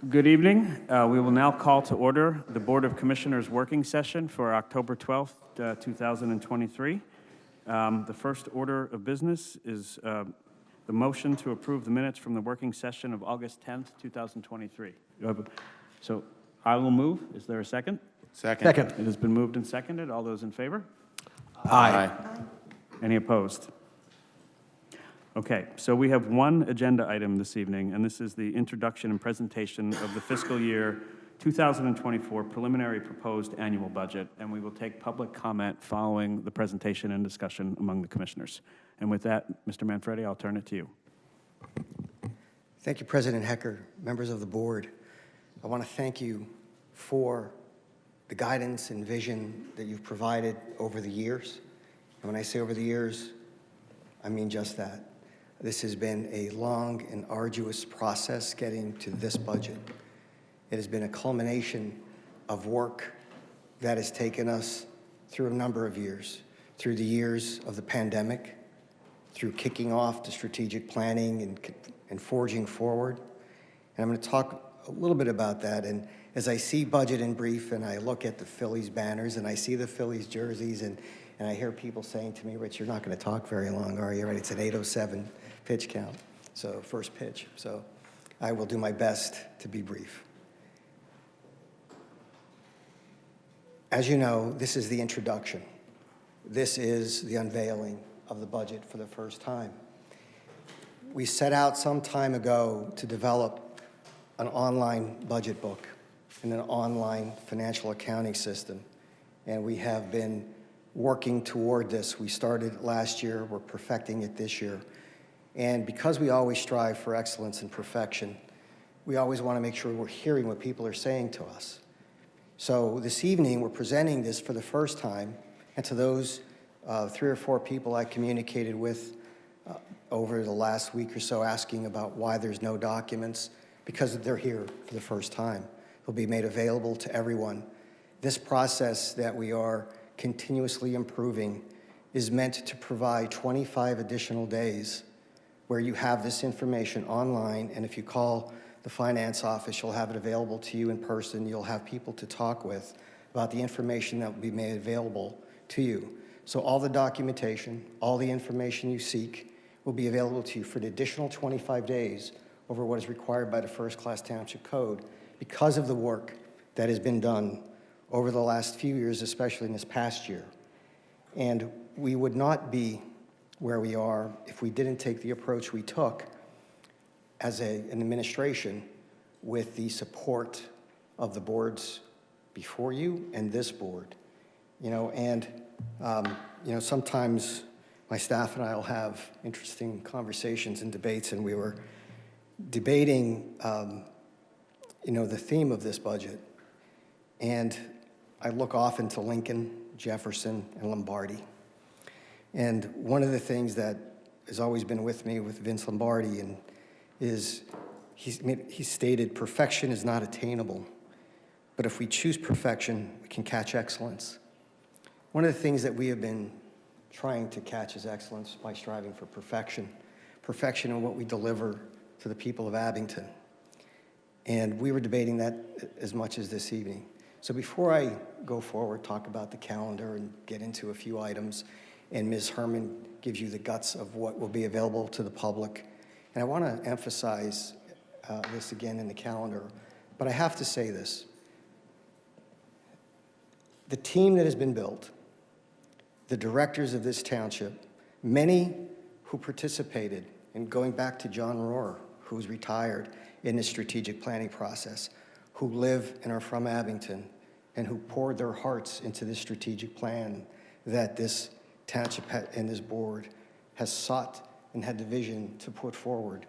Good evening. We will now call to order the Board of Commissioners working session for October 12th, 2023. The first order of business is the motion to approve the minutes from the working session of August 10th, 2023. So I will move. Is there a second? Second. It has been moved and seconded. All those in favor? Aye. Any opposed? Okay, so we have one agenda item this evening, and this is the introduction and presentation of the fiscal year 2024 preliminary proposed annual budget, and we will take public comment following the presentation and discussion among the commissioners. And with that, Mr. Manfredi, I'll turn it to you. Thank you, President Hecker, members of the board. I want to thank you for the guidance and vision that you've provided over the years. And when I say over the years, I mean just that. This has been a long and arduous process getting to this budget. It has been a culmination of work that has taken us through a number of years, through the years of the pandemic, through kicking off the strategic planning and forging forward. And I'm going to talk a little bit about that. And as I see budget in brief and I look at the Phillies banners and I see the Phillies jerseys and I hear people saying to me, Rich, you're not going to talk very long, are you? Right? It's an 8:07 pitch count, so first pitch. So I will do my best to be brief. As you know, this is the introduction. This is the unveiling of the budget for the first time. We set out some time ago to develop an online budget book and an online financial accounting system, and we have been working toward this. We started last year, we're perfecting it this year. And because we always strive for excellence and perfection, we always want to make sure we're hearing what people are saying to us. So this evening, we're presenting this for the first time, and to those 3 or 4 people I communicated with over the last week or so asking about why there's no documents, because they're here for the first time. They'll be made available to everyone. This process that we are continuously improving is meant to provide 25 additional days where you have this information online, and if you call the finance office, you'll have it available to you in person. You'll have people to talk with about the information that will be made available to you. So all the documentation, all the information you seek will be available to you for an additional 25 days over what is required by the First Class Township Code because of the work that has been done over the last few years, especially in this past year. And we would not be where we are if we didn't take the approach we took as an administration with the support of the boards before you and this board. Sometimes my staff and I will have interesting conversations and debates, and we were debating, the theme of this budget. And I look often to Lincoln, Jefferson, and Lombardi. And one of the things that has always been with me with Vince Lombardi is he stated, perfection is not attainable, but if we choose perfection, we can catch excellence. One of the things that we have been trying to catch is excellence by striving for perfection in what we deliver to the people of Abington. And we were debating that as much as this evening. So before I go forward, talk about the calendar and get into a few items, and Ms. Herman gives you the guts of what will be available to the public. And I want to emphasize this again in the calendar, but I have to say this. The team that has been built, the directors of this township, many who participated in going back to John Rohrer, who's retired in the strategic planning process, who live and are from Abington, and who poured their hearts into this strategic plan that this township and this board has sought and had the vision to put forward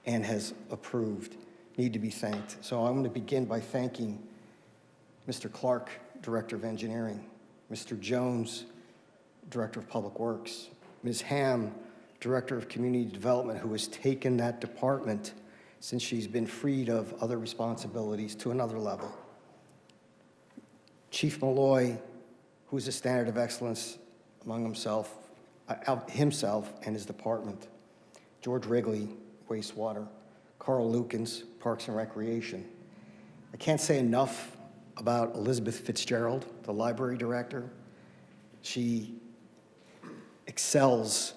and has approved, need to be thanked. So I'm going to begin by thanking Mr. Clark, Director of Engineering, Mr. Jones, Director of Public Works, Ms. Ham, Director of Community Development, who has taken that department since she's been freed of other responsibilities to another level. Chief Malloy, who is a standard of excellence among himself and his department. George Wrigley, wastewater. Carl Lukens, Parks and Recreation. I can't say enough about Elizabeth Fitzgerald, the library director. She excels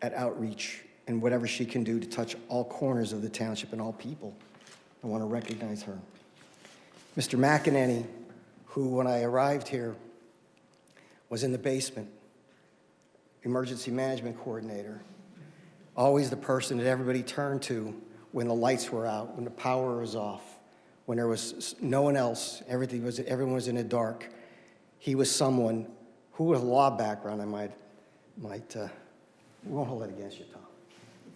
at outreach and whatever she can do to touch all corners of the township and all people. I want to recognize her. Mr. McEnany, who, when I arrived here, was in the basement, emergency management coordinator, always the person that everybody turned to when the lights were out, when the power was off, when there was no one else, everyone was in the dark. He was someone who, with a law background, I might we won't hold that against you, Tom,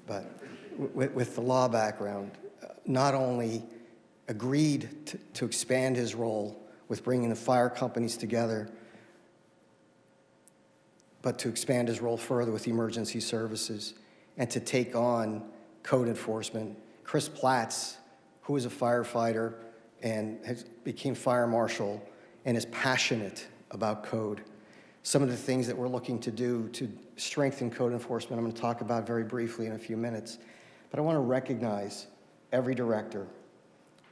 but with the law background, not only agreed to expand his role with bringing the fire companies together, but to expand his role further with emergency services and to take on code enforcement. Chris Platts, who is a firefighter and became fire marshal and is passionate about code. Some of the things that we're looking to do to strengthen code enforcement, I'm going to talk about very briefly in a few minutes. But I want to recognize every director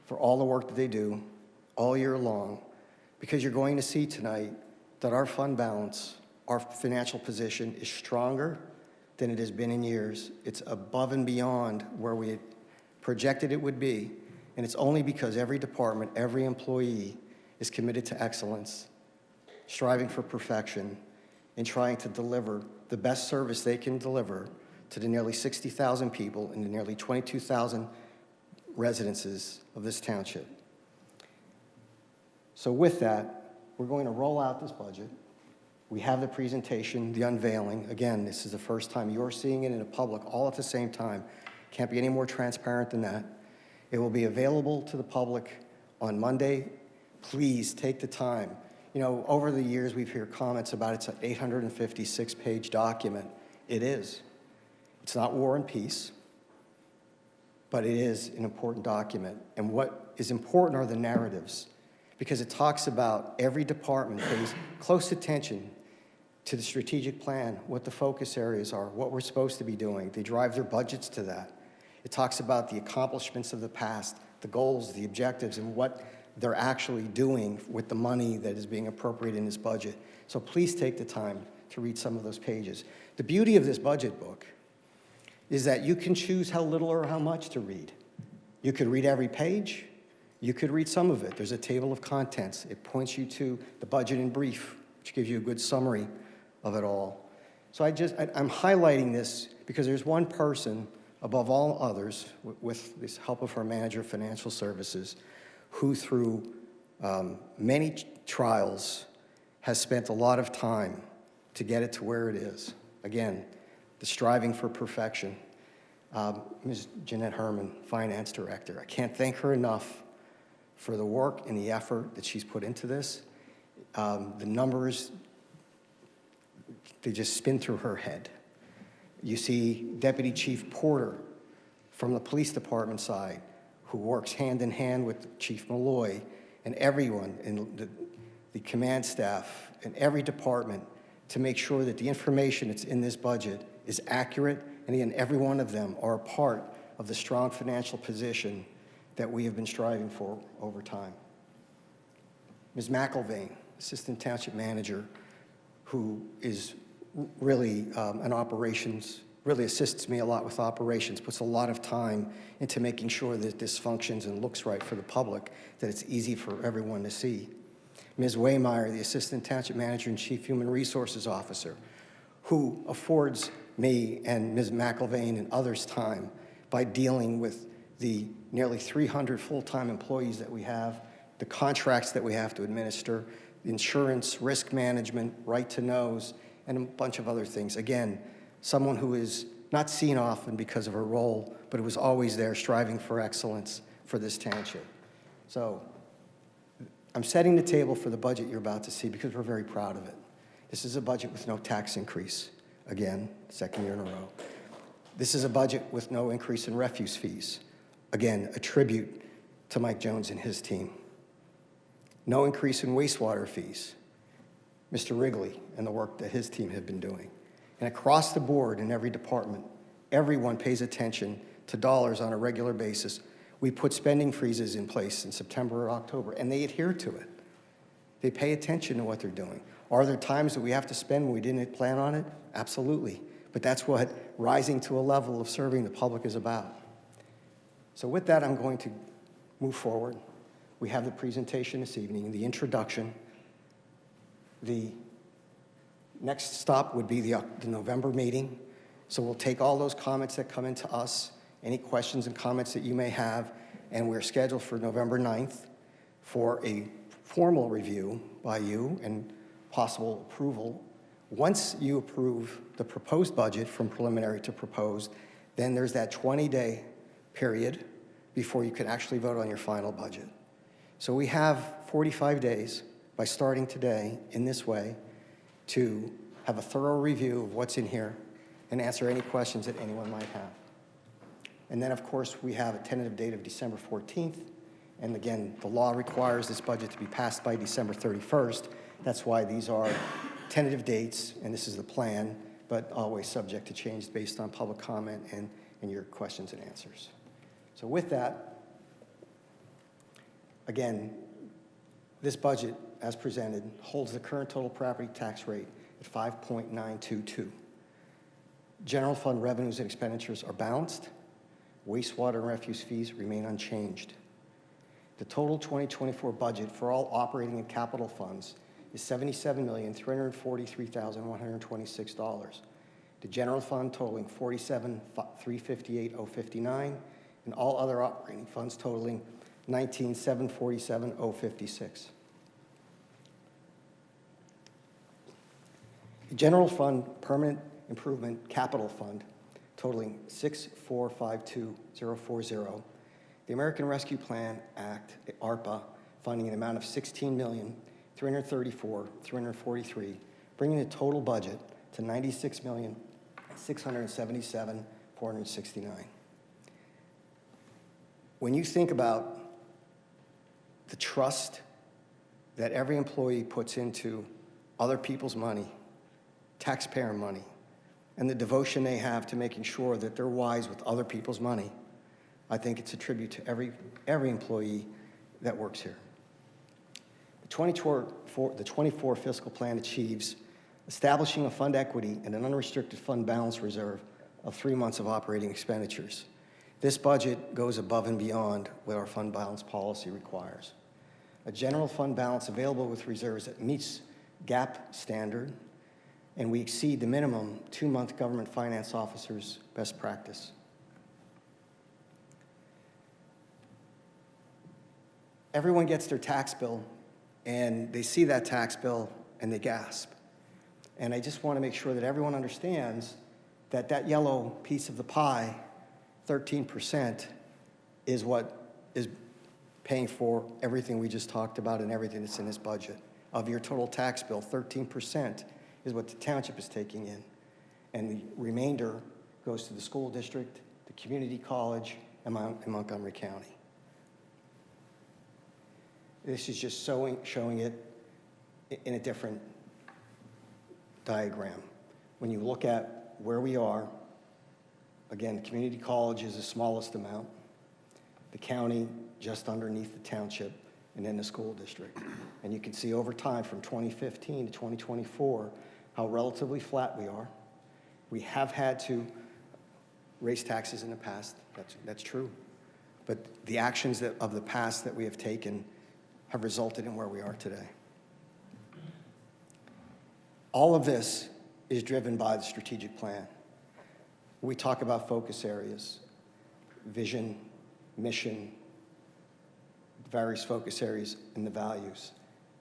for all the work that they do all year long, because you're going to see tonight that our fund balance, our financial position is stronger than it has been in years. It's above and beyond where we had projected it would be, and it's only because every department, every employee is committed to excellence, striving for perfection, and trying to deliver the best service they can deliver to the nearly 60,000 people in the nearly 22,000 residences of this township. So with that, we're going to roll out this budget. We have the presentation, the unveiling. Again, this is the first time you're seeing it in the public all at the same time. Can't be any more transparent than that. It will be available to the public on Monday. Please take the time. You know, over the years, we've heard comments about it's an 856-page document. It is. It's not War and Peace, but it is an important document. And what is important are the narratives, because it talks about every department pays close attention to the strategic plan, what the focus areas are, what we're supposed to be doing. They drive their budgets to that. It talks about the accomplishments of the past, the goals, the objectives, and what they're actually doing with the money that is being appropriated in this budget. So please take the time to read some of those pages. The beauty of this budget book is that you can choose how little or how much to read. You could read every page. You could read some of it. There's a table of contents. It points you to the budget in brief, which gives you a good summary of it all. So I'm highlighting this because there's one person above all others, with this help of our manager of financial services, who through many trials has spent a lot of time to get it to where it is. Again, the striving for perfection. Ms. Jeanette Herman, Finance Director. I can't thank her enough for the work and the effort that she's put into this. The numbers, they just spin through her head. You see Deputy Chief Porter from the police department side, who works hand in hand with Chief Malloy and everyone in the command staff and every department to make sure that the information that's in this budget is accurate, and again, every one of them are a part of the strong financial position that we have been striving for over time. Ms. McElvain, Assistant Township Manager, who is really an operations, really assists me a lot with operations, puts a lot of time into making sure that this functions and looks right for the public, that it's easy for everyone to see. Ms. Waymeyer, the Assistant Township Manager and Chief Human Resources Officer, who affords me and Ms. McElvain and others time by dealing with the nearly 300 full-time employees that we have, the contracts that we have to administer, insurance, risk management, right to knows, and a bunch of other things. Again, someone who is not seen often because of her role, but who was always there striving for excellence for this township. So I'm setting the table for the budget you're about to see because we're very proud of it. This is a budget with no tax increase. Again, second year in a row. This is a budget with no increase in refuse fees. Again, a tribute to Mike Jones and his team. No increase in wastewater fees. Mr. Wrigley and the work that his team have been doing. And across the board in every department, everyone pays attention to dollars on a regular basis, We put spending freezes in place in September or October, and they adhere to it. They pay attention to what they're doing. Are there times that we have to spend when we didn't plan on it? Absolutely. But that's what rising to a level of serving the public is about. So with that, I'm going to move forward. We have the presentation this evening, the introduction. The next stop would be the November meeting. So we'll take all those comments that come into us, any questions and comments that you may have, and we're scheduled for November 9th for a formal review by you and possible approval. Once you approve the proposed budget from preliminary to proposed, then there's that 20-day period before you can actually vote on your final budget. So we have 45 days by starting today in this way to have a thorough review of what's in here and answer any questions that anyone might have. And then, of course, we have a tentative date of December 14th. And again, the law requires this budget to be passed by December 31st. That's why these are tentative dates, and this is the plan, but always subject to change based on public comment and your questions and answers. So with that, again, this budget, as presented, holds the current total property tax rate at 5.922. General fund revenues and expenditures are balanced. Wastewater and refuse fees remain unchanged. The total 2024 budget for all operating and capital funds is $77,343,126. The general fund totaling $47,358,059, and all other operating funds totaling $19,747,056. The general fund permanent improvement capital fund totaling $6,452,040. The American Rescue Plan Act, ARPA, funding an amount of $16,334,343, bringing the total budget to $96,677,469. When you think about the trust that every employee puts into other people's money, taxpayer money, and the devotion they have to making sure that they're wise with other people's money, I think it's a tribute to every employee that works here. The 24 fiscal plan achieves establishing a fund equity and an unrestricted fund balance reserve of 3 months of operating expenditures. This budget goes above and beyond what our fund balance policy requires. A general fund balance available with reserves that meets GAAP standard, and we exceed the minimum 2-month government finance officer's best practice. Everyone gets their tax bill, and they see that tax bill, and they gasp. And I just want to make sure that everyone understands that that yellow piece of the pie, 13%, is what is paying for everything we just talked about and everything that's in this budget. Of your total tax bill, 13% is what the township is taking in. And the remainder goes to the school district, the community college, and Montgomery County. This is just showing it in a different diagram. When you look at where we are, again, community college is the smallest amount, the county just underneath the township, and then the school district. And you can see over time from 2015 to 2024 how relatively flat we are. We have had to raise taxes in the past, that's true. But the actions of the past that we have taken have resulted in where we are today. All of this is driven by the strategic plan. We talk about focus areas, vision, mission, various focus areas, and the values.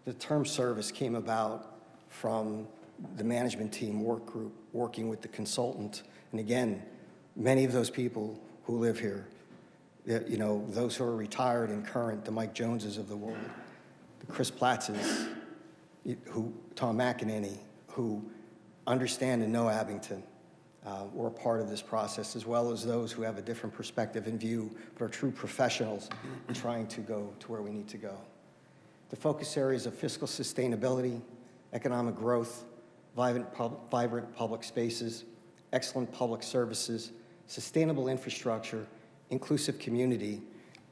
The term service came about from the management team work group working with the consultant. And again, many of those people who live here, you know, those who are retired and current, the Mike Joneses of the world, the Chris Platzes, Tom McEnany, who understand and know Abington, were a part of this process, as well as those who have a different perspective and view, but are true professionals in trying to go to where we need to go. The focus areas of fiscal sustainability, economic growth, vibrant public spaces, excellent public services, sustainable infrastructure, inclusive community,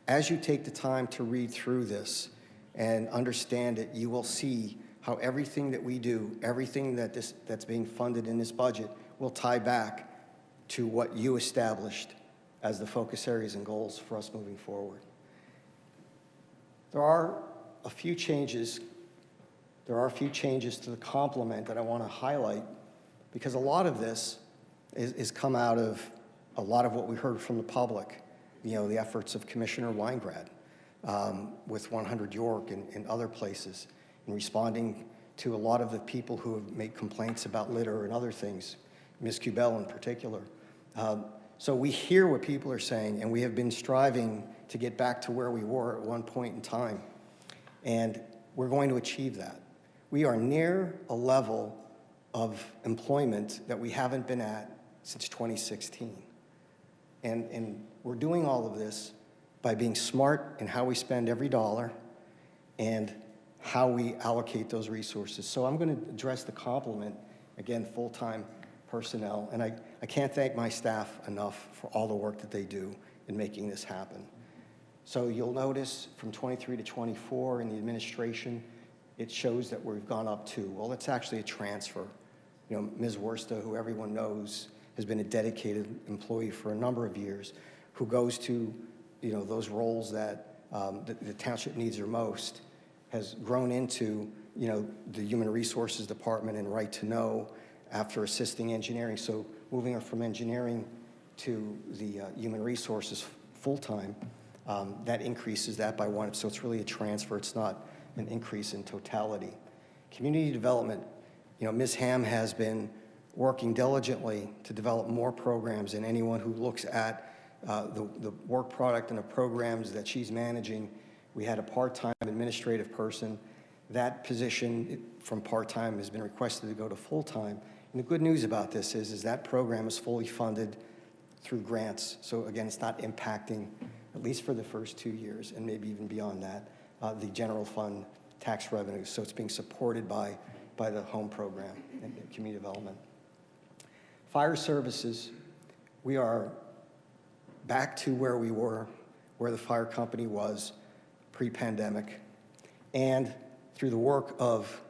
As you take the time to read through this and understand it, you will see how everything that we do, everything that's being funded in this budget will tie back to what you established as the focus areas and goals for us moving forward. There are a few changes to the complement that I want to highlight, because a lot of this is come out of a lot of what we heard from the public, the efforts of Commissioner Weingrad with 100 York and other places, in responding to a lot of the people who have made complaints about litter and other things, Ms. Cubell in particular. So we hear what people are saying, and we have been striving to get back to where we were at one point in time. And we're going to achieve that. We are near a level of employment that we haven't been at since 2016. And we're doing all of this by being smart in how we spend every dollar and how we allocate those resources. So I'm going to address the complement, again, full-time personnel. And I can't thank my staff enough for all the work that they do in making this happen. So you'll notice from 23 to 24 in the administration, it shows that we've gone up 2. Well, it's actually a transfer. Ms. Worsta, who everyone knows, has been a dedicated employee for a number of years, who goes to, those roles that the township needs her most, has grown into, the Human Resources Department and Right to Know after assisting engineering. So moving her from engineering to the Human Resources full-time, that increases that by 1. So it's really a transfer. It's not an increase in totality. Community development, Ms. Ham has been working diligently to develop more programs, and anyone who looks at the work product and the programs that she's managing. We had a part-time administrative person. That position from part-time has been requested to go to full-time. And the good news about this is that program is fully funded through grants. So again, it's not impacting, at least for the first 2 years, and maybe even beyond that, the general fund tax revenues. So it's being supported by the home program and community development. Fire services, we are back to where we were, where the fire company was pre-pandemic. And through the work of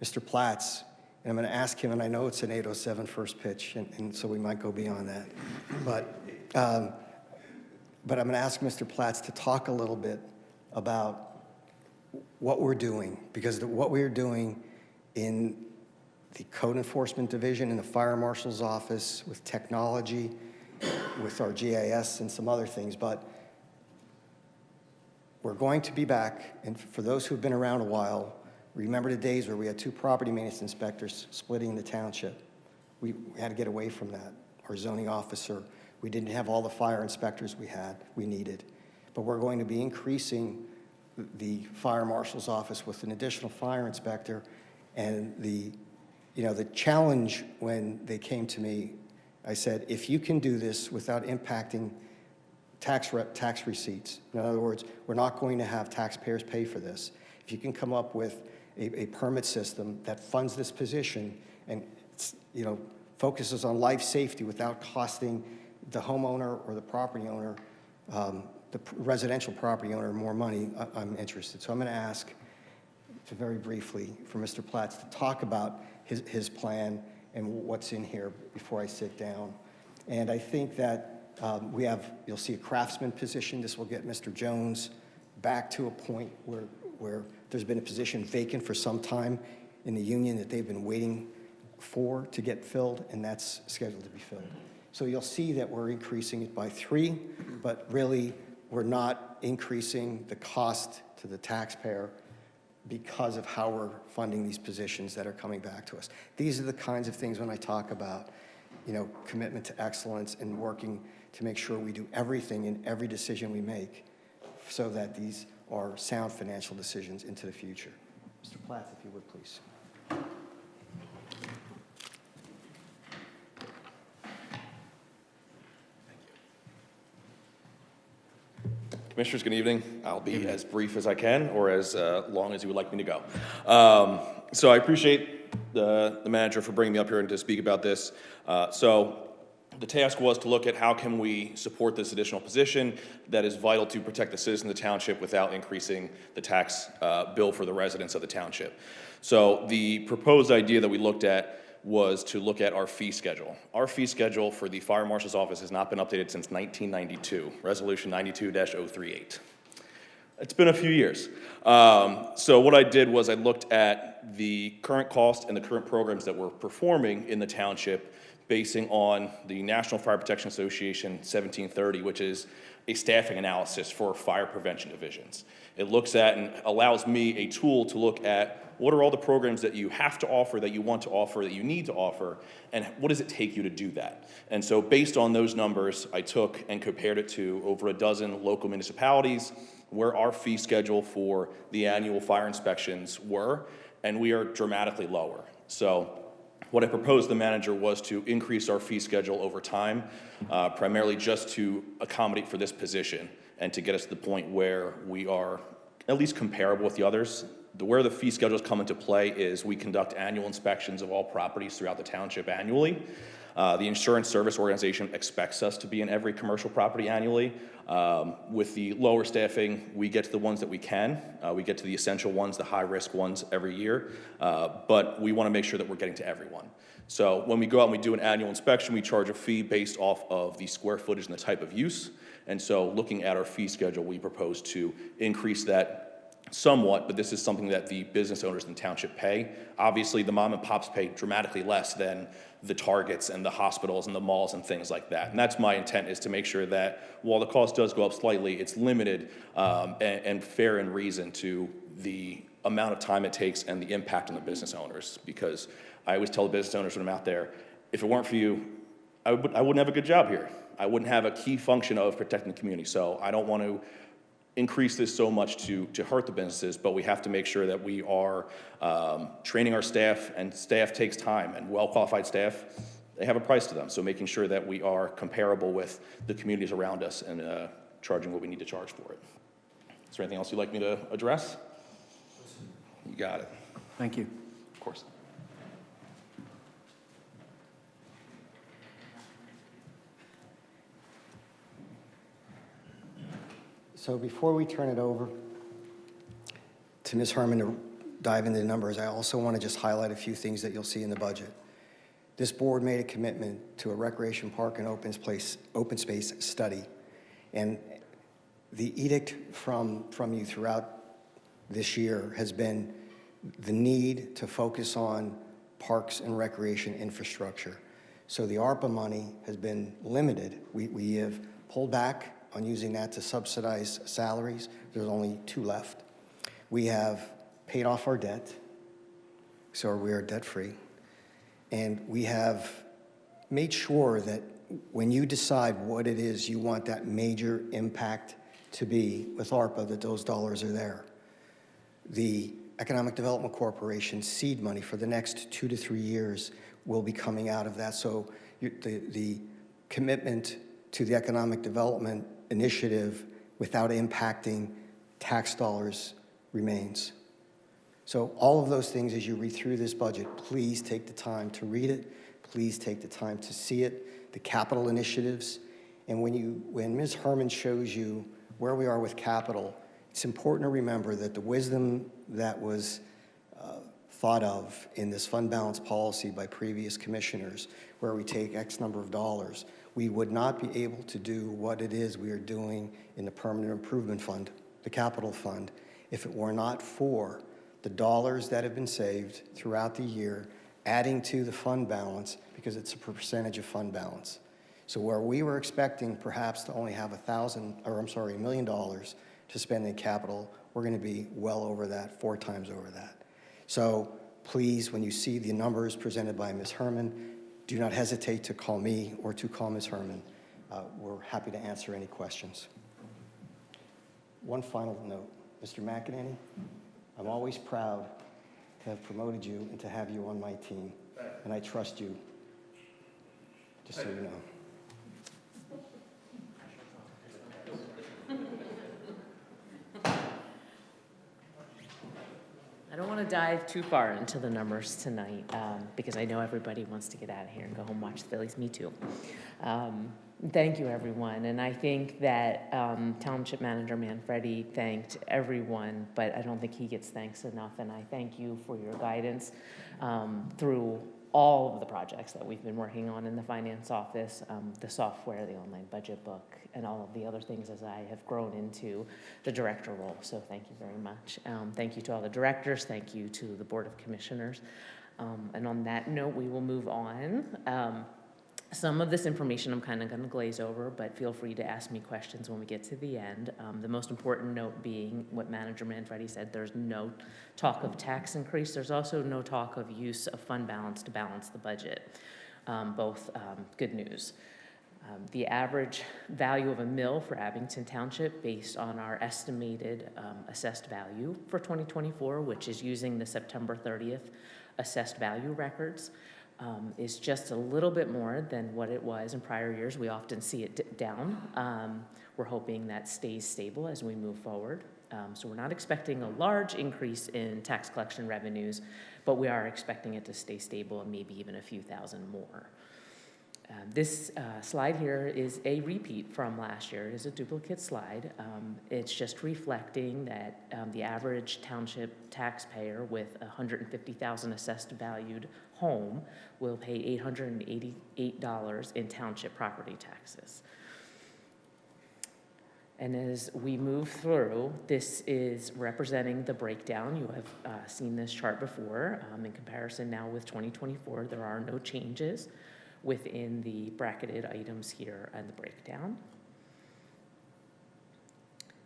Mr. Platts, and I'm going to ask him, and I know it's an 8:07 first pitch, and so we might go beyond that. But I'm going to ask Mr. Platts to talk a little bit about what we're doing, because what we're doing in the Code Enforcement Division, in the Fire Marshal's office, with technology, with our GIS and some other things, but we're going to be back, and for those who've been around a while, remember the days where we had 2 property maintenance inspectors splitting the township. We had to get away from that. Our zoning officer, we didn't have all the fire inspectors we needed. But we're going to be increasing the fire marshal's office with an additional fire inspector. And the challenge when they came to me, I said, if you can do this without impacting tax receipts, in other words, we're not going to have taxpayers pay for this. If you can come up with a permit system that funds this position and focuses on life safety without costing the homeowner or the property owner, the residential property owner, more money, I'm interested. So I'm going to ask very briefly for Mr. Platts to talk about his plan and what's in here before I sit down. And I think that you'll see a craftsman position. This will get Mr. Jones back to a point where there's been a position vacant for some time in the union that they've been waiting for to get filled, and that's scheduled to be filled. So you'll see that we're increasing it by 3, but really we're not increasing the cost to the taxpayer because of how we're funding these positions that are coming back to us. These are the kinds of things when I talk about, commitment to excellence and working to make sure we do everything in every decision we make so that these are sound financial decisions into the future. Mr. Platts, if you would, please. Commissioners, good evening. I'll be as brief as I can, or as long as you would like me to go. So I appreciate the manager for bringing me up here and to speak about this. So The task was to look at how can we support this additional position that is vital to protect the citizens of the township without increasing the tax bill for the residents of the township. So the proposed idea that we looked at was to look at our fee schedule. Our fee schedule for the Fire Marshal's Office has not been updated since 1992, Resolution 92-038. It's been a few years. So what I did was I looked at the current cost and the current programs that we're performing in the township, basing on the National Fire Protection Association 1730, which is a staffing analysis for fire prevention divisions. It looks at and allows me a tool to look at what are all the programs that you have to offer, that you want to offer, that you need to offer, and what does it take you to do that? And so based on those numbers, I took and compared it to over a dozen local municipalities where our fee schedule for the annual fire inspections were, and we are dramatically lower. So what I proposed the manager was to increase our fee schedule over time, primarily just to accommodate for this position and to get us to the point where we are at least comparable with the others. Where the fee schedules come into play is we conduct annual inspections of all properties throughout the township annually. The Insurance Service Organization expects us to be in every commercial property annually. With the lower staffing, we get to the ones that we can. We get to the essential ones, the high-risk ones every year. But we want to make sure that we're getting to everyone. So when we go out and we do an annual inspection, we charge a fee based off of the square footage and the type of use. And so looking at our fee schedule, we propose to increase that somewhat, but this is something that the business owners in the township pay. Obviously, the mom and pops pay dramatically less than the Targets and the hospitals and the malls and things like that. And that's my intent, is to make sure that while the cost does go up slightly, it's limited and fair in reason to the amount of time it takes and the impact on the business owners. Because I always tell the business owners when I'm out there, if it weren't for you, I wouldn't have a good job here. I wouldn't have a key function of protecting the community. So I don't want to increase this so much to hurt the businesses, but we have to make sure that we are training our staff, and staff takes time, and well-qualified staff, they have a price to them. So making sure that we are comparable with the communities around us and charging what we need to charge for it. Is there anything else you'd like me to address? You got it. Thank you. Of course. So before we turn it over to Ms. Herman to dive into the numbers, I also want to just highlight a few things that you'll see in the budget. This board made a commitment to a recreation park and open space study. And the edict from you throughout this year has been the need to focus on parks and recreation infrastructure. So the ARPA money has been limited. We have pulled back on using that to subsidize salaries. There's only 2 left. We have paid off our debt, so we are debt-free. And we have made sure that when you decide what it is you want that major impact to be with ARPA, that those dollars are there. The Economic Development Corporation seed money for the next 2 to 3 years will be coming out of that. So the commitment to the economic development initiative without impacting tax dollars remains. So all of those things, as you read through this budget, please take the time to read it. Please take the time to see it, the capital initiatives. And when Ms. Herman shows you where we are with capital, it's important to remember that the wisdom that was thought of in this fund balance policy by previous commissioners, where we take X number of dollars, we would not be able to do what it is we are doing in the Permanent Improvement Fund, the capital fund, if it were not for the dollars that have been saved throughout the year, adding to the fund balance, because it's a percentage of fund balance. So where we were expecting perhaps to only have $1 million to spend in capital, we're going to be well over that, 4 times over that. So please, when you see the numbers presented by Ms. Herman, do not hesitate to call me or to call Ms. Herman. We're happy to answer any questions. One final note, Mr. McEnany, I'm always proud to have promoted you and to have you on my team, and I trust you, just so you know. I don't want want to dive too far into the numbers tonight because I know everybody wants to get out of here and go home watch the Phillies. Me too. Thank you, everyone. And I think that Township Manager Manfredi thanked everyone, but I don't think he gets thanks enough. And I thank you for your guidance through all of the projects that we've been working on in the finance office, the software, the online budget book, and all of the other things as I have grown into the director role. So thank you very much. Thank you to all the directors. Thank you to the Board of Commissioners. And on that note, we will move on. Some of this information I'm kind of going to glaze over, but feel free to ask me questions when we get to the end. The most important note being what Manager Manfredi said, there's no talk of tax increase. There's also no talk of use of fund balance to balance the budget. Both good news. The average value of a mill for Abington Township based on our estimated assessed value for 2024, which is using the September 30th assessed value records, is just a little bit more than what it was in prior years. We often see it dip down. We're hoping that stays stable as we move forward. So we're not expecting a large increase in tax collection revenues, but we are expecting it to stay stable and maybe even a few thousand more. This slide here is a repeat from last year. It is a duplicate slide. It's just reflecting that the average township taxpayer with a $150,000 assessed valued home will pay $888 in township property taxes. And as we move through, this is representing the breakdown. You have seen this chart before. In comparison now with 2024, there are no changes within the bracketed items here and the breakdown.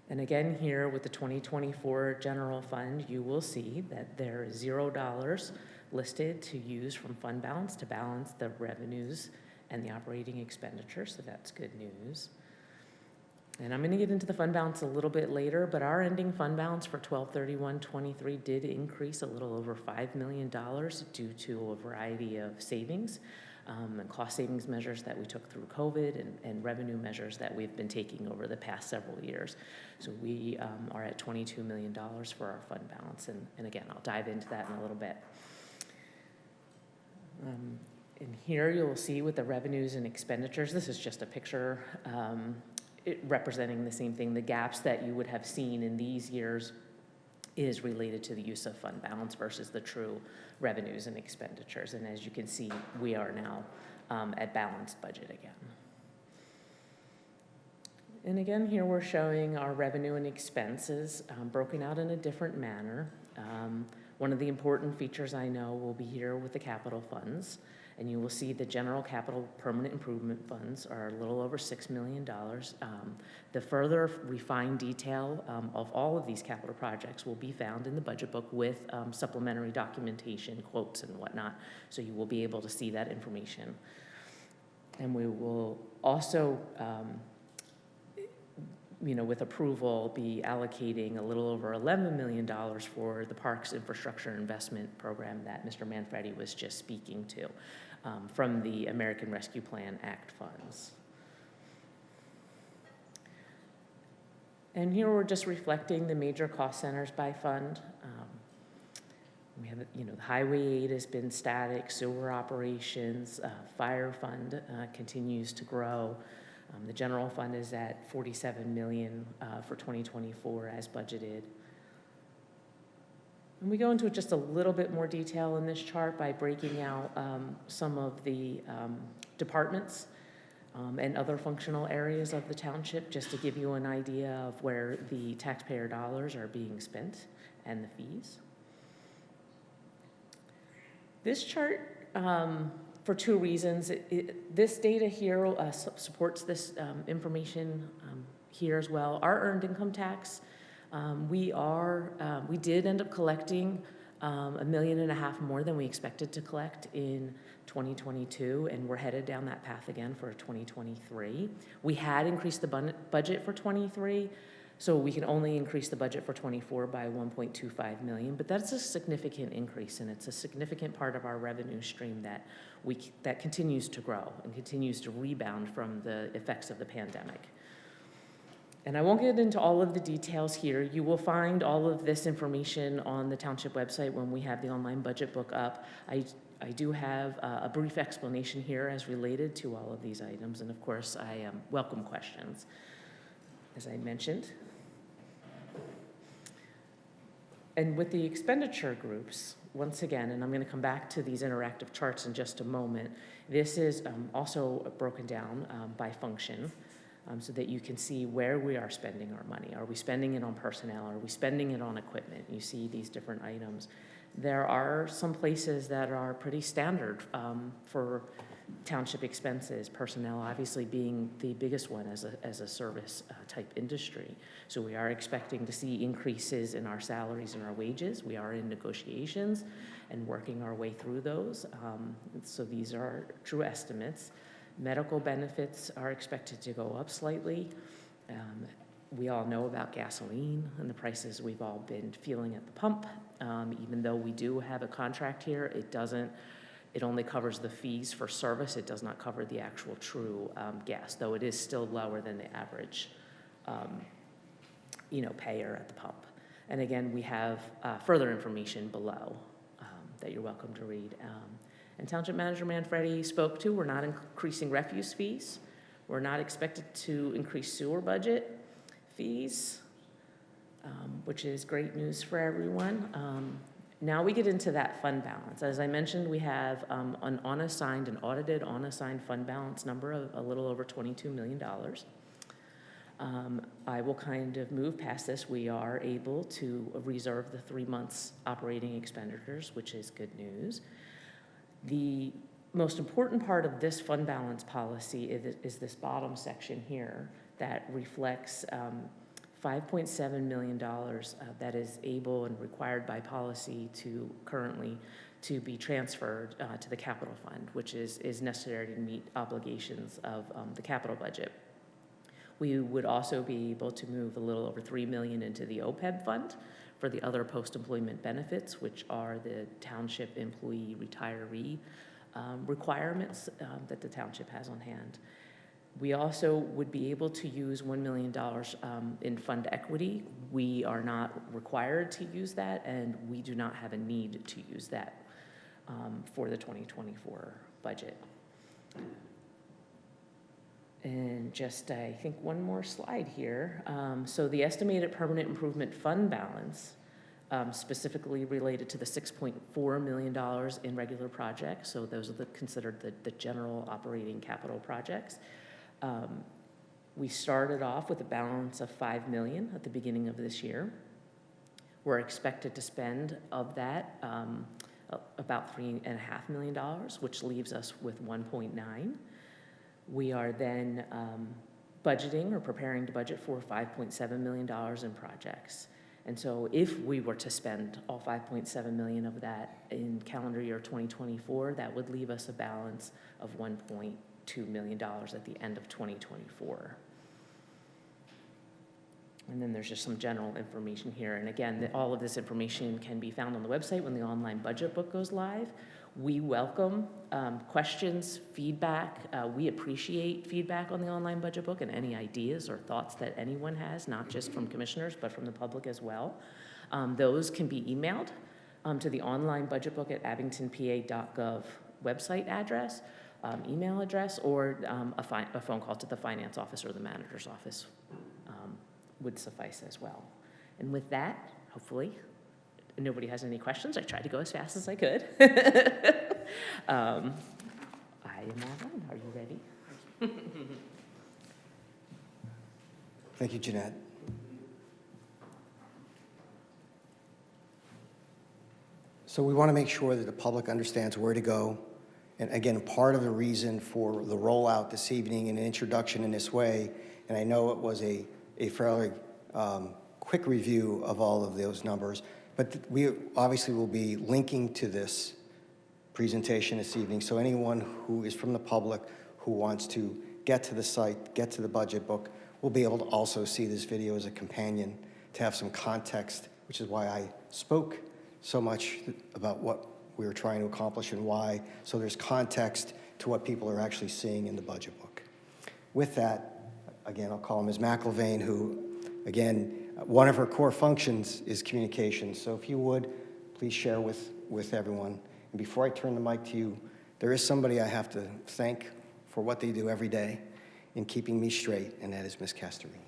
And again, here with the 2024 general fund, you will see that there is $0 listed to use from fund balance to balance the revenues and the operating expenditures, so that's good news. And I'm going to get into the fund balance a little bit later, but our ending fund balance for 12/31/23 did increase a little over $5 million due to a variety of savings and cost savings measures that we took through COVID and revenue measures that we've been taking over the past several years. So we are at $22 million for our fund balance. And again, I'll dive into that in a little bit. And here you'll see with the revenues and expenditures, this is just a picture representing the same thing. The gaps that you would have seen in these years is related to the use of fund balance versus the true revenues and expenditures. And as you can see, we are now at balanced budget again. And again, here we're showing our revenue and expenses broken out in a different manner. One of the important features I know will be here with the capital funds. And you will see the general capital permanent improvement funds are a little over $6 million. The further refined detail of all of these capital projects will be found in the budget book with supplementary documentation, quotes, and whatnot. So you will be able to see that information. And we will also, with approval, be allocating a little over $11 million for the Parks Infrastructure Investment Program that Mr. Manfredi was just speaking to. From the American Rescue Plan Act funds. And here we're just reflecting the major cost centers by fund. We have, the highway aid has been static, sewer operations, fire fund continues to grow. The general fund is at $47 million for 2024 as budgeted. And we go into just a little bit more detail in this chart by breaking out some of the departments and other functional areas of the township, just to give you an idea of where the taxpayer dollars are being spent and the fees. This chart, for two reasons, this data here supports this information here as well. Our earned income tax, we did end up collecting $1.5 million more than we expected to collect in 2022, and we're headed down that path again for 2023. We had increased the budget for 23, so we can only increase the budget for 24 by $1.25 million, but that's a significant increase, and it's a significant part of our revenue stream that continues to grow and continues to rebound from the effects of the pandemic. And I won't get into all of the details here. You will find all of this information on the township website when we have the online budget book up. I do have a brief explanation here as related to all of these items, and of course, I welcome questions, as I mentioned. And with the expenditure groups, once again, and I'm going to come back to these interactive charts in just a moment, this is also broken down by function so that you can see where we are spending our money. Are we spending it on personnel? Are we spending it on equipment? You see these different items. There are some places that are pretty standard for township expenses, personnel obviously being the biggest one as a service type industry. So we are expecting to see increases in our salaries and our wages. We are in negotiations and working our way through those. So these are true estimates. Medical benefits are expected to go up slightly. We all know about gasoline and the prices we've all been feeling at the pump. Even though we do have a contract here, it only covers the fees for service. It does not cover the actual true gas, though it is still lower than the average, payer at the pump. And again, we have further information below that you're welcome to read. And Township Manager Manfredi spoke to, we're not increasing refuse fees. We're not expected to increase sewer budget fees, which is great news for everyone. Now we get into that fund balance. As I mentioned, we have an audited unassigned fund balance number of a little over $22 million. I will kind of move past this. We are able to reserve the 3 months operating expenditures, which is good news. The most important part of this fund balance policy is this bottom section here that reflects $5.7 million that is able and required by policy to currently to be transferred to the capital fund, which is necessary to meet obligations of the capital budget. We would also be able to move a little over $3 million into the OPEB fund for the other post-employment benefits, which are the township employee retiree requirements that the township has on hand. We also would be able to use $1 million in fund equity. We are not required to use that, and we do not have a need to use that for the 2024 budget. And just, I think, one more slide here. So the estimated permanent improvement fund balance, specifically related to the $6.4 million in regular projects. So those are considered the general operating capital projects. We started off with a balance of $5 million at the beginning of this year. We're expected to spend of that about $3.5 million, which leaves us with 1.9. We are then budgeting or preparing to budget for $5.7 million in projects. And so if we were to spend all $5.7 million of that in calendar year 2024, that would leave us a balance of $1.2 million at the end of 2024. And then there's just some general information here. And again, all of this information can be found on the website when the online budget book goes live. We welcome questions, feedback. We appreciate feedback on the online budget book and any ideas or thoughts that anyone has, not just from commissioners, but from the public as well. Those can be emailed to the online budget book at abingtonpa.gov website address, email address, or a phone call to the finance office or the manager's office would suffice as well. And with that, hopefully, nobody has any questions. I tried to go as fast as I could. I am all done. Are you ready? Thank you, Jeanette. So we want to make sure that the public understands where to go. And again, part of the reason for the rollout this evening and an introduction in this way, and I know it was a fairly quick review of all of those numbers, but we obviously will be linking to this presentation this evening. So anyone who is from the public who wants to get to the site, get to the budget book, will be able to also see this video as a companion to have some context, which is why I spoke so much about what we were trying to accomplish and why. So there's context to what people are actually seeing in the budget book. With that, again, I'll call Ms. McIlvaine, who Again, one of her core functions is communication, so if you would, please share with everyone. And before I turn the mic to you, there is somebody I have to thank for what they do every day in keeping me straight, and that is Ms. Castorina.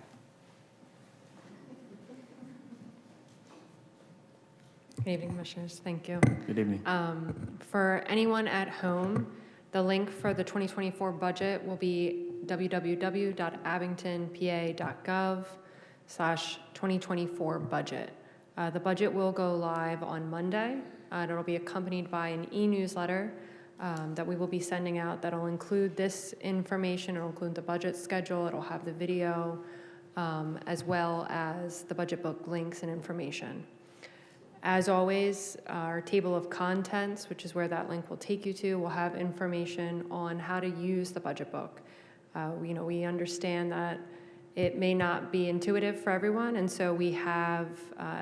Good evening, Commissioners. Thank you. Good evening. For anyone at home, the link for the 2024 budget will be www.abingtonpa.gov/2024 budget. The budget will go live on Monday. And it'll be accompanied by an e-newsletter that we will be sending out that'll include this information. It'll include the budget schedule. It'll have the video, as well as the budget book links and information. As always, our table of contents, which is where that link will take you to, will have information on how to use the budget book. We understand that it may not be intuitive for everyone, and so we have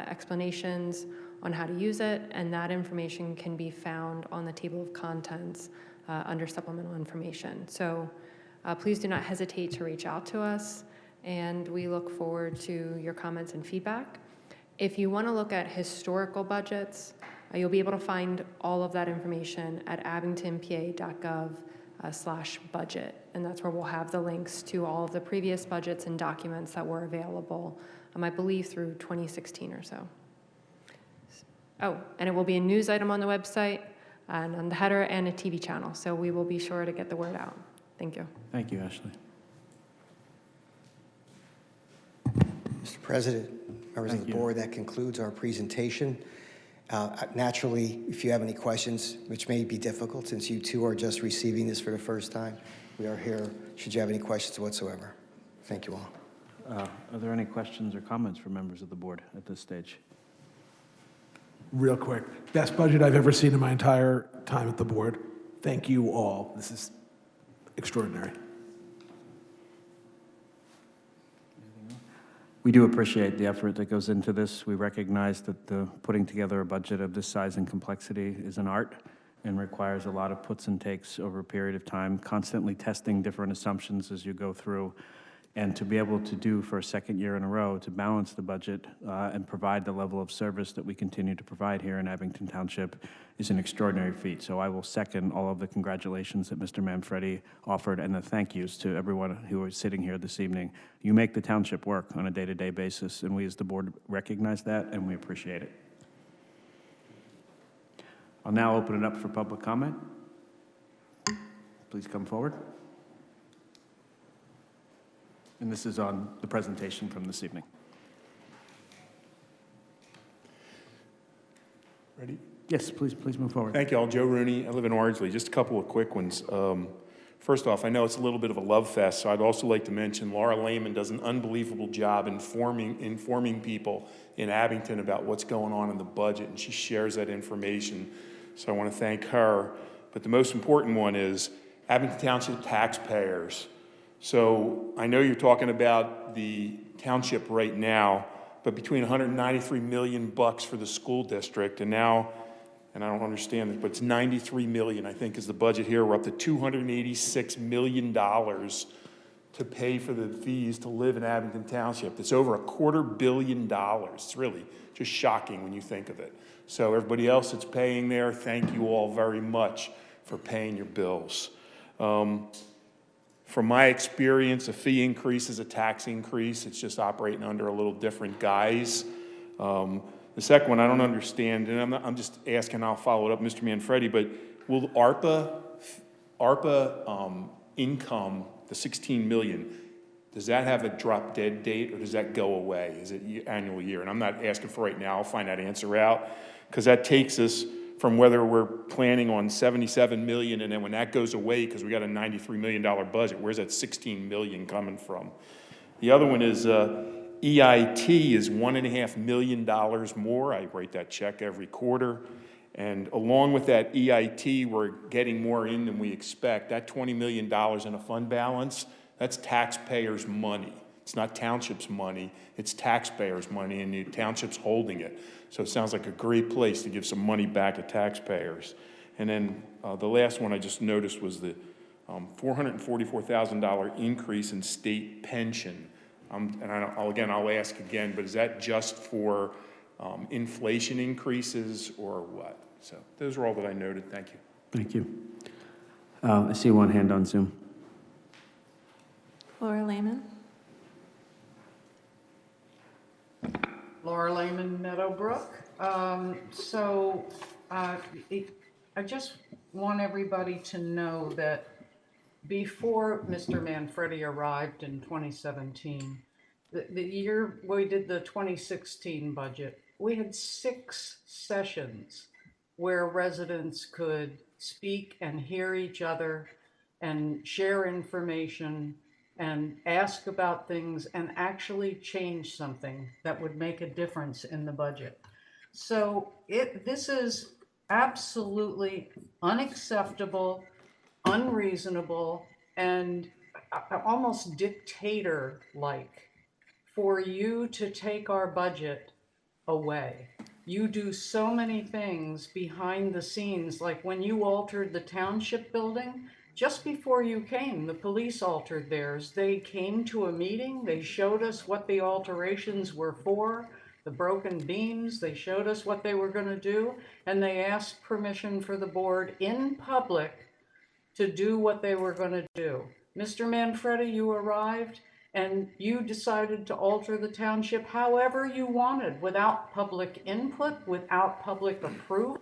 explanations on how to use it, and that information can be found on the table of contents under supplemental information. So please do not hesitate to reach out to us, and we look forward to your comments and feedback. If you want to look at historical budgets, you'll be able to find all of that information at abingtonpa.gov/budget, and that's where we'll have the links to all of the previous budgets and documents that were available, I believe through 2016 or so. Oh, and it will be a news item on the website, and on the header, and a TV channel, so we will be sure to get the word out. Thank you. Thank you, Ashley. Mr. President, members of Thank the you. board, that concludes our presentation. Naturally, if you have any questions, which may be difficult since you two are just receiving this for the first time, we are here should you have any questions whatsoever. Thank you all. Are there any questions or comments from members of the board at this stage? Real quick, best budget I've ever seen in my entire time at the board. Thank you all. This is extraordinary. We do appreciate the effort that goes into this. We recognize that putting together a budget of this size and complexity is an art and requires a lot of puts and takes over a period of time, constantly testing different assumptions as you go through. And to be able to do for a second year in a row, to balance the budget and provide the level of service that we continue to provide here in Abington Township is an extraordinary feat. So I will second all of the congratulations that Mr. Manfredi offered and the thank yous to everyone who is sitting here this evening. You make the township work on a day-to-day basis, and we as the board recognize that, and we appreciate it. I'll now open it up for public comment. Please come forward. And this is on the presentation from this evening. Ready? Yes, please move forward. Thank you all. Joe Rooney. I live in Ardsley. Just a couple of quick ones. First off, I know it's a little bit of a love fest, so I'd also like to mention Laura Lehman does an unbelievable job informing people in Abington about what's going on in the budget, and she shares that information. So I want to thank her. But the most important one is Abington Township taxpayers. So I know you're talking about the township right now, but between $193 million for the school district and now, and I don't understand this, but it's $93 million, I think, is the budget here. We're up to $286 million to pay for the fees to live in Abington Township. It's over $250 million. It's really just shocking when you think of it. So everybody else that's paying there, thank you all very much for paying your bills. From my experience, a fee increase is a tax increase. It's just operating under a little different guise. The second one, I don't understand, and I'm just asking, I'll follow it up, Mr. Manfredi, but will ARPA income, the $16 million, does that have a drop dead date or does that go away? Is it annual year? And I'm not asking for right now, I'll find that answer out, because that takes us from whether we're planning on $77 million, and then when that goes away, because we got a $93 million budget, where's that $16 million coming from? The other one is EIT is $1.5 million more. I write that check every quarter. And along with that EIT, we're getting more in than we expect. That $20 million in a fund balance, that's taxpayers' money. It's not township's money, it's taxpayers' money, and the township's holding it. So it sounds like a great place to give some money back to taxpayers. And then the last one I just noticed was the $444,000 increase in state pension. And I'll ask again, but is that just for inflation increases or what? So those are all that I noted. Thank you. Thank you. I see one hand on Zoom. Laura Lehman. Laura Lehman, Meadowbrook. I just want everybody to know that before Mr. Manfredi arrived in 2017, the year we did the 2016 budget, we had 6 sessions where residents could speak and hear each other and share information and ask about things and actually change something that would make a difference in the budget. So this is absolutely unacceptable, unreasonable, and almost dictator-like for you to take our budget away. You do so many things behind the scenes, like when you altered the township building, just before you came, the police altered theirs. They came to a meeting, they showed us what the alterations were for, the broken beams, they showed us what they were going to do, and they asked permission for the board in public to do what they were going to do. Mr. Manfredi, you arrived and you decided to alter the township however you wanted, without public input, without public approval.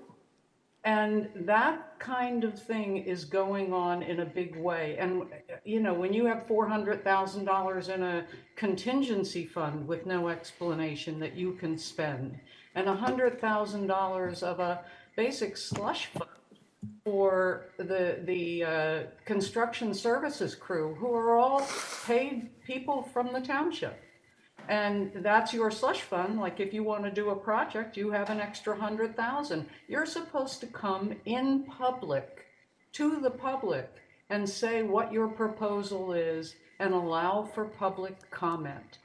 And that kind of thing is going on in a big way. And, you know, when you have $400,000 in a contingency fund with no explanation that you can spend, and $100,000 of a basic slush fund for the construction services crew, who are all paid people from the township. And that's your slush fund. Like if you want to do a project, you have an extra 100,000. You're supposed to come in public to the public and say what your proposal is and allow for public comment,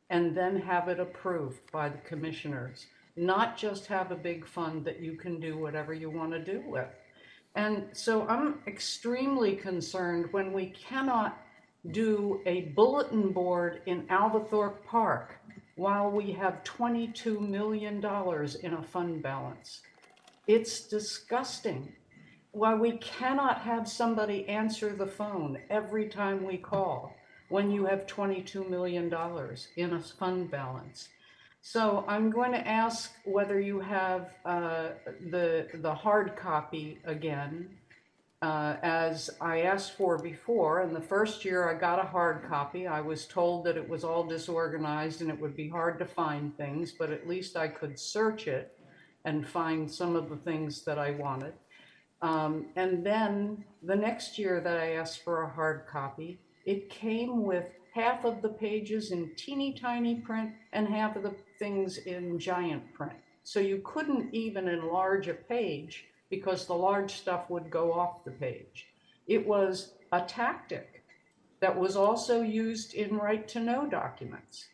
and then have it approved by the commissioners, not just have a big fund that you can do whatever you want to do with. And so I'm extremely concerned when we cannot do a bulletin board in Albathorpe Park while we have $22 million in a fund balance. It's disgusting. Why we cannot have somebody answer the phone every time we call when you have $22 million in a fund balance. So I'm going to ask whether you have the hard copy again, as I asked for before. And the first year I got a hard copy, I was told that it was all disorganized and it would be hard to find things, but at least I could search it and find some of the things that I wanted. And then the next year that I asked for a hard copy, it came with half of the pages in teeny tiny print and half of the things in giant print. So you couldn't even enlarge a page because the large stuff would go off the page. It was a tactic that was also used in right-to-know documents.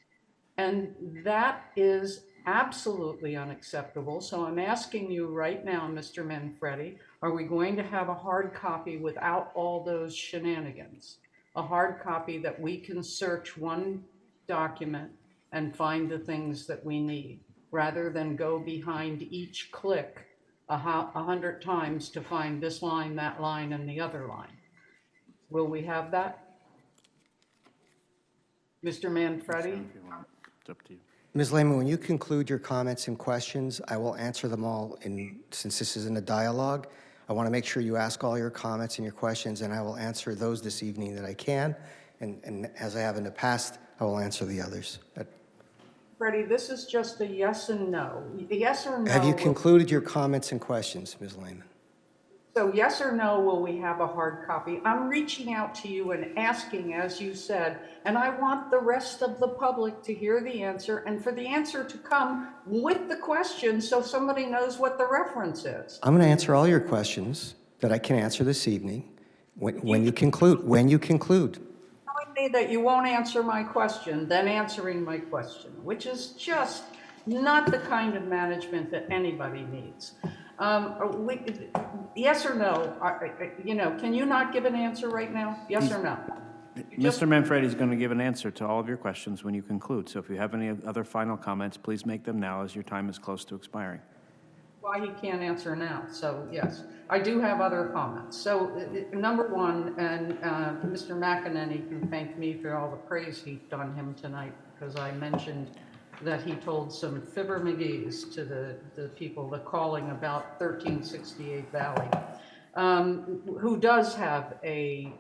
And that is absolutely unacceptable. So I'm asking you right now, Mr. Manfredi, are we going to have a hard copy without all those shenanigans? A hard copy that we can search one document and find the things that we need, rather than go behind each click 100 times to find this line, that line, and the other line. Will we have that? Mr. Manfredi? It's up to you. Ms. Lehman, when you conclude your comments and questions, I will answer them all. Since this is in a dialogue, I want to make sure you ask all your comments and your questions, and I will answer those this evening that I can. And as I have in the past, I will answer the others. Freddie, this is just a yes and no. Yes or no? Have you concluded your comments and questions, Ms. Lehman? So yes or no, will we have a hard copy? I'm reaching out to you and asking, as you said, and I want the rest of the public to hear the answer and for the answer to come with the question so somebody knows what the reference is. I'm going to answer all your questions that I can answer this evening when you conclude. When you conclude. Telling me that you won't answer my question, then answering my question, which is just not the kind of management that anybody needs. Yes or no? You know, can you not give an answer right now? Yes or no? Mr. Manfredi is going to give an answer to all of your questions when you conclude. So if you have any other final comments, please make them now as your time is close to expiring. Why he can't answer now, so yes. I do have other comments. So, number one, and Mr. McEnany can thank me for all the praise heaped on him tonight, because I mentioned that he told some fibber McGee's to the people, the calling about 1368 Valley, who does have a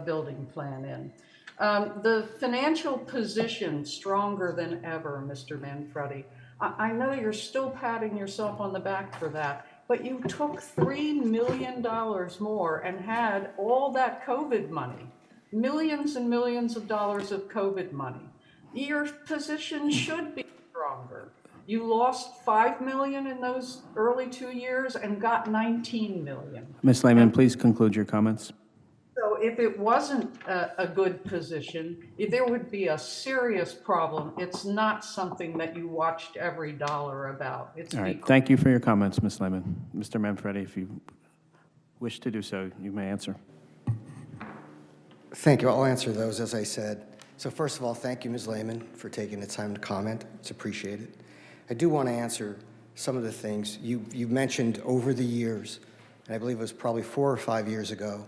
building plan in. The financial position stronger than ever, Mr. Manfredi. I know you're still patting yourself on the back for that, but you took $3 million more and had all that COVID money, millions and millions of dollars of COVID money. Your position should be stronger. You lost $5 million in those early 2 years and got $19 million. Ms. Lehman, please conclude your comments. So if it wasn't a good position, there would be a serious problem. It's not something that you watched every dollar about. It's All right, thank you for your comments, Ms. Lehman. Mr. Manfredi, if you wish to do so, you may answer. Thank you. I'll answer those, as I said. So first of all, thank you, Ms. Lehman, for taking the time to comment. It's appreciated. I do want to answer some of the things you mentioned over the years, and I believe it was probably 4 or 5 years ago,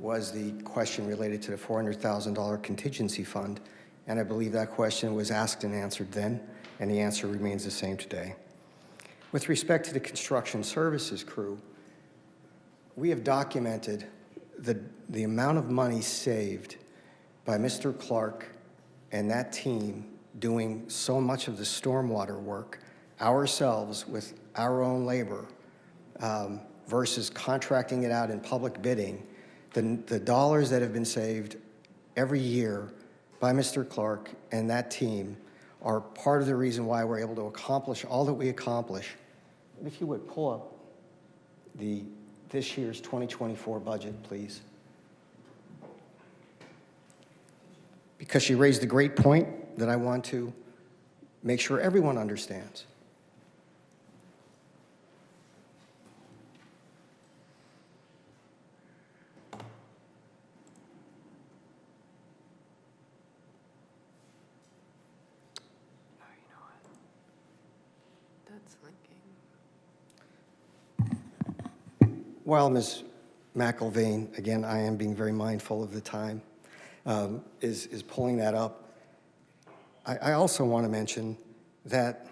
was the question related to the $400,000 contingency fund, and I believe that question was asked and answered then, and the answer remains the same today. With respect to the construction services crew, we have documented the amount of money saved by Mr. Clark and that team doing so much of the stormwater work ourselves with our own labor versus contracting it out in public bidding. The dollars that have been saved every year by Mr. Clark and that team are part of the reason why we're able to accomplish all that we accomplish. If you would pull up this year's 2024 budget, please. Because she raised a great point that I want to make sure everyone understands. While Ms. McIlvain, again, I am being very mindful of the time, is pulling that up, I also want to mention that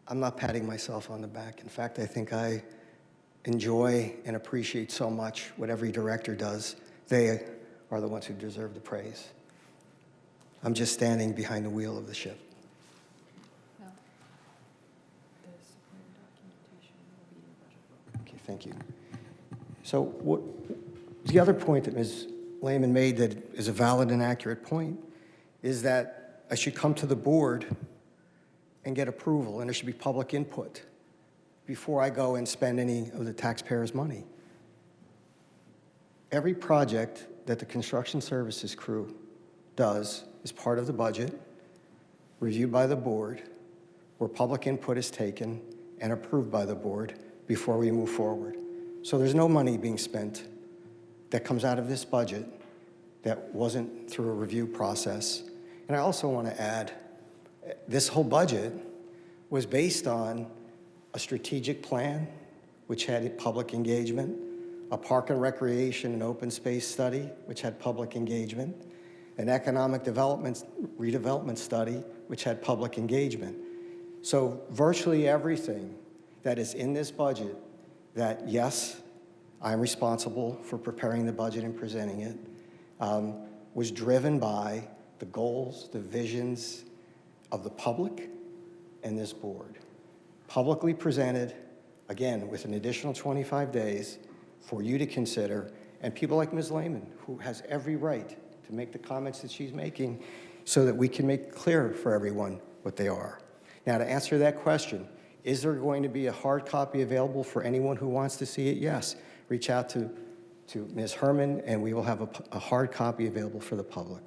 I'm not patting myself on the back. In fact, I think I enjoy and appreciate so much what every director does. They are the ones who deserve the praise. I'm just standing behind the wheel of the ship. Okay, thank you. So the other point that Ms. Lehman made that is a valid and accurate point is that I should come to the board and get approval, and there should be public input before I go and spend any of the taxpayers' money. Every project that the construction services crew does is part of the budget, reviewed by the board, where public input is taken and approved by the board before we move forward. So there's no money being spent that comes out of this budget that wasn't through a review process. And I also want to add, this whole budget was based on a strategic plan, which had public engagement, a park and recreation and open space study, which had public engagement, an economic development, redevelopment study, which had public engagement. So virtually everything that is in this budget that, yes, I'm responsible for preparing the budget and presenting it, was driven by the goals, the visions of the public and this board. Publicly presented, again, with an additional 25 days for you to consider, and people like Ms. Lehman, who has every right to make the comments that she's making so that we can make clear for everyone what they are. Now, to answer that question, is there going to be a hard copy available for anyone who wants to see it? Yes. Reach out to Ms. Herman, and we will have a hard copy available for the public.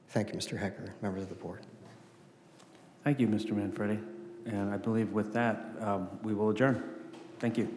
Thank you, Mr. Hecker, members of the board. Thank you, Mr. Manfredi. And I believe with that, we will adjourn. Thank you.